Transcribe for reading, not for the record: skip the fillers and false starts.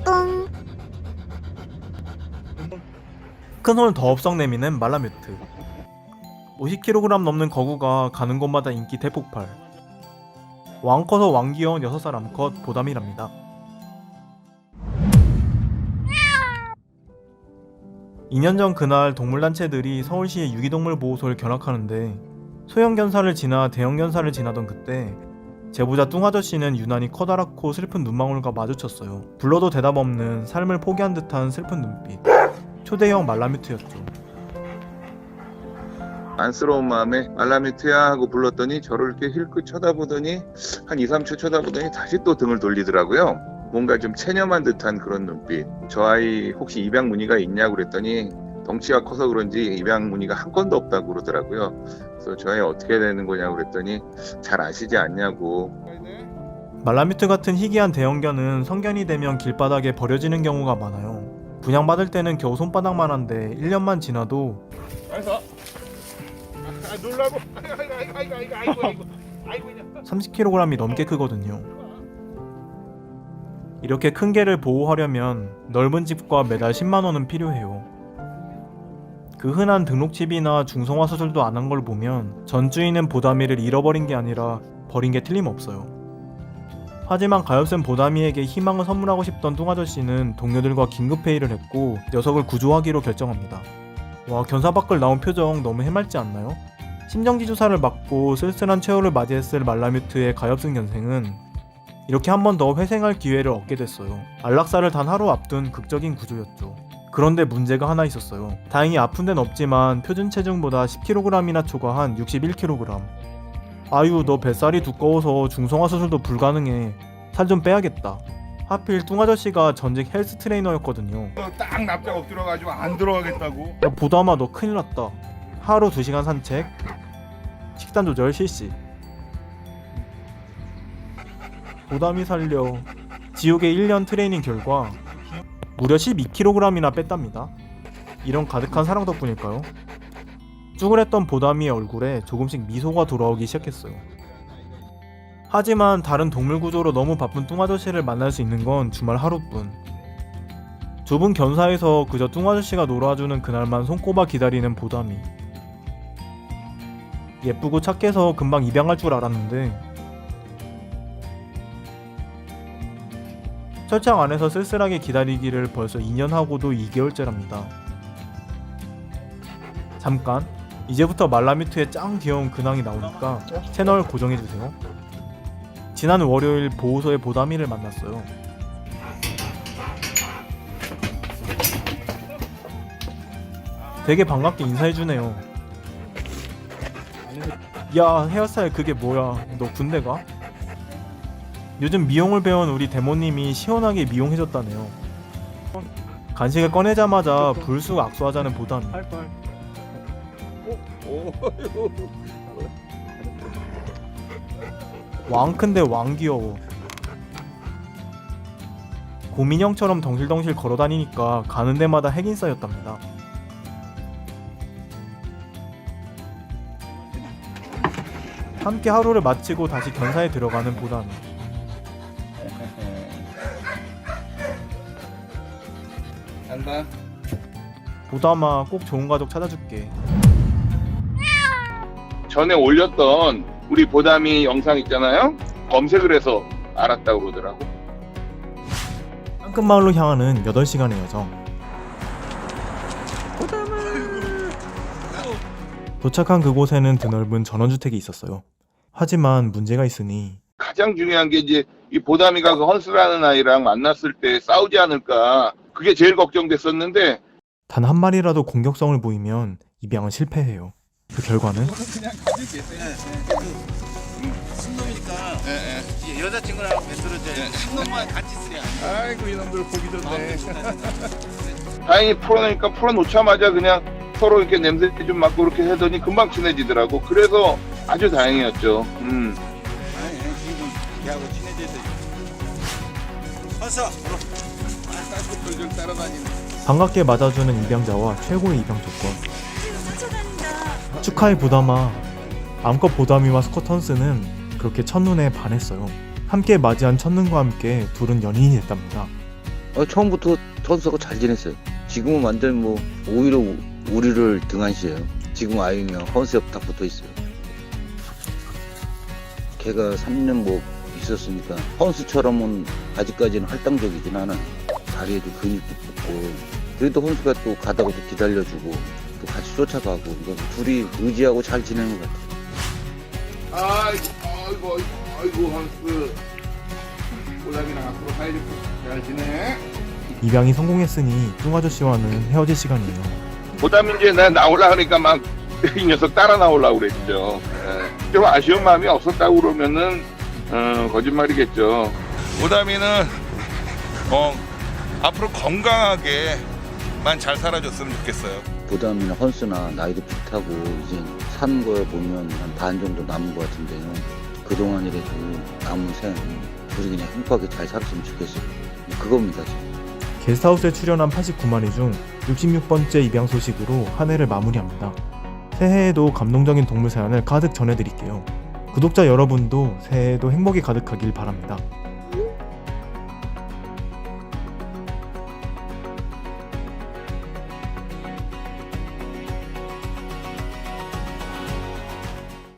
뚱. 큰 손을 더없석 내미는 말라뮤트. 50kg 넘는 거구가 가는 곳마다 인기 대폭발. 왕 커서 왕 귀여운 6살 암컷 보담이랍니다. 2년 전 그날 동물단체들이 서울시의 유기동물 보호소를 견학하는데 소형 견사를 지나 대형 견사를 지나던 그때 제보자 뚱아저씨는 유난히 커다랗고 슬픈 눈망울과 마주쳤어요. 불러도 대답 없는 삶을 포기한 듯한 슬픈 눈빛. 초대형 말라뮤트였죠. 안쓰러운 마음에 말라뮤트야 하고 불렀더니 저를 이렇게 힐끗 쳐다보더니 한 2, 3초 쳐다보더니 다시 또 등을 돌리더라고요. 뭔가 좀 체념한 듯한 그런 눈빛. 저 아이 혹시 입양 문의가 있냐고 그랬더니 덩치가 커서 그런지 입양 문의가 한 건도 없다고 그러더라고요. 그래서 저 아이 어떻게 되는 거냐고 그랬더니 잘 아시지 않냐고. 말라뮤트 같은 희귀한 대형견은 성견이 되면 길바닥에 버려지는 경우가 많아요. 분양받을 때는 겨우 손바닥만 한데 1년만 지나도 놀라고. 30kg이 넘게 크거든요. 이렇게 큰 개를 보호하려면 넓은 집과 매달 10만원은 필요해요. 그 흔한 등록칩이나 중성화 수술도 안 한 걸 보면 전 주인은 보담이를 잃어버린 게 아니라 버린 게 틀림없어요. 하지만 가엾은 보담이에게 희망을 선물하고 싶던 뚱아저씨는 동료들과 긴급회의를 했고 녀석을 구조하기로 결정합니다. 와, 견사 밖을 나온 표정 너무 해맑지 않나요? 심정지 조사를 받고 쓸쓸한 최후를 맞이했을 말라뮤트의 가엾은 견생은 이렇게 한 번 더 회생할 기회를 얻게 됐어요. 안락사를 단 하루 앞둔 극적인 구조였죠. 그런데 문제가 하나 있었어요. 다행히 아픈 데는 없지만 표준 체중보다 10kg이나 초과한 61kg. 아유, 너 뱃살이 두꺼워서 중성화 수술도 불가능해. 살 좀 빼야겠다. 하필 뚱아저씨가 전직 헬스 트레이너였거든요. 딱 납작 엎드려가지고 안 들어가겠다고. 야, 보담아, 너 큰일 났다. 하루 2시간 산책, 식단 조절 실시. 보담이 살려 지옥의 1년 트레이닝 결과 무려 12kg이나 뺐답니다. 이런 가득한 사랑 덕분일까요? 쭈그렸던 보담이의 얼굴에 조금씩 미소가 돌아오기 시작했어요. 하지만 다른 동물 구조로 너무 바쁜 뚱아저씨를 만날 수 있는 건 주말 하루뿐. 좁은 견사에서 그저 뚱아저씨가 놀아주는 그날만 손꼽아 기다리는 보담이. 예쁘고 착해서 금방 입양할 줄 알았는데 철창 안에서 쓸쓸하게 기다리기를 벌써 2년 하고도 2개월째랍니다. 잠깐, 이제부터 말라뮤트의 짱 귀여운 근황이 나오니까 채널 고정해주세요. 지난 월요일 보호소의 보담이를 만났어요. 되게 반갑게 인사해주네요. 야, 헤어스타일 그게 뭐야? 너 군대 가? 요즘 미용을 배운 우리 대모님이 시원하게 미용해줬다네요. 간식을 꺼내자마자 불쑥 악수하자는 보담이. 왕 큰데 왕 귀여워. 곰인형처럼 덩실덩실 걸어다니니까 가는 데마다 핵인 쌓였답니다. 함께 하루를 마치고 다시 견사에 들어가는 보담이. 간다. 보담아, 꼭 좋은 가족 찾아줄게. 전에 올렸던 우리 보담이 영상 있잖아요. 검색을 해서 알았다고 그러더라고. 땅끝마을로 향하는 8시간의 여정. 도착한 그곳에는 드넓은 전원주택이 있었어요. 하지만 문제가 있으니 가장 중요한 게 이제 이 보담이가 그 헌스라는 아이랑 만났을 때 싸우지 않을까. 그게 제일 걱정됐었는데 단 한 마리라도 공격성을 보이면 입양은 실패해요. 그 결과는 그냥 가지겠어요. 순놈이니까 이제 여자친구랑 만들어줘야지. 순놈만 같이 쓰랴. 아이고 이놈들 보기 좋네. 다행히 풀어내니까 풀어놓자마자 그냥 서로 이렇게 냄새 좀 맡고 이렇게 하더니 금방 친해지더라고. 그래서 아주 다행이었죠. 아니 지금 걔하고 친해져야 돼. 어서. 꿀꿀 따라다니네. 반갑게 맞아주는 입양자와 최고의 입양 조건. 축하해 보담아. 암컷 보담이와 스콧 헌스는 그렇게 첫눈에 반했어요. 함께 맞이한 첫눈과 함께 둘은 연인이 됐답니다. 처음부터 헌수가 잘 지냈어요. 지금은 완전 뭐 오히려 우리를 등한시해요. 지금 아이면 헌수 옆 딱 붙어 있어요. 걔가 3년 뭐 있었으니까 헌수처럼은 아직까지는 활동적이진 않아요. 다리에도 근육도 붙고 그래도 헌수가 또 가다가 또 기다려주고 또 같이 쫓아가고 그러니까 둘이 의지하고 잘 지내는 것 같아요. 아이고 한스 꼬닥이랑 앞으로 사이좋게 잘 지내. 입양이 성공했으니 뚱 아저씨와는 헤어질 시간이에요. 보담이 이제 나 나오려 하니까 막 이 녀석 따라 나오려고 그랬죠. 예. 좀 아쉬운 마음이 없었다고 그러면은 거짓말이겠죠. 보담이는 앞으로 건강하게만 잘 살아줬으면 좋겠어요. 보담이나 헌수나 나이도 비슷하고 이제 사는 거 보면 한 반 정도 남은 것 같은데요. 그동안이라도 남은 생 둘이 그냥 행복하게 잘 살았으면 좋겠어요. 그겁니다. 지금. 게스트하우스에 출연한 89마리 중 66번째 입양 소식으로 한 해를 마무리합니다. 새해에도 감동적인 동물 사연을 가득 전해드릴게요. 구독자 여러분도 새해에도 행복이 가득하길 바랍니다.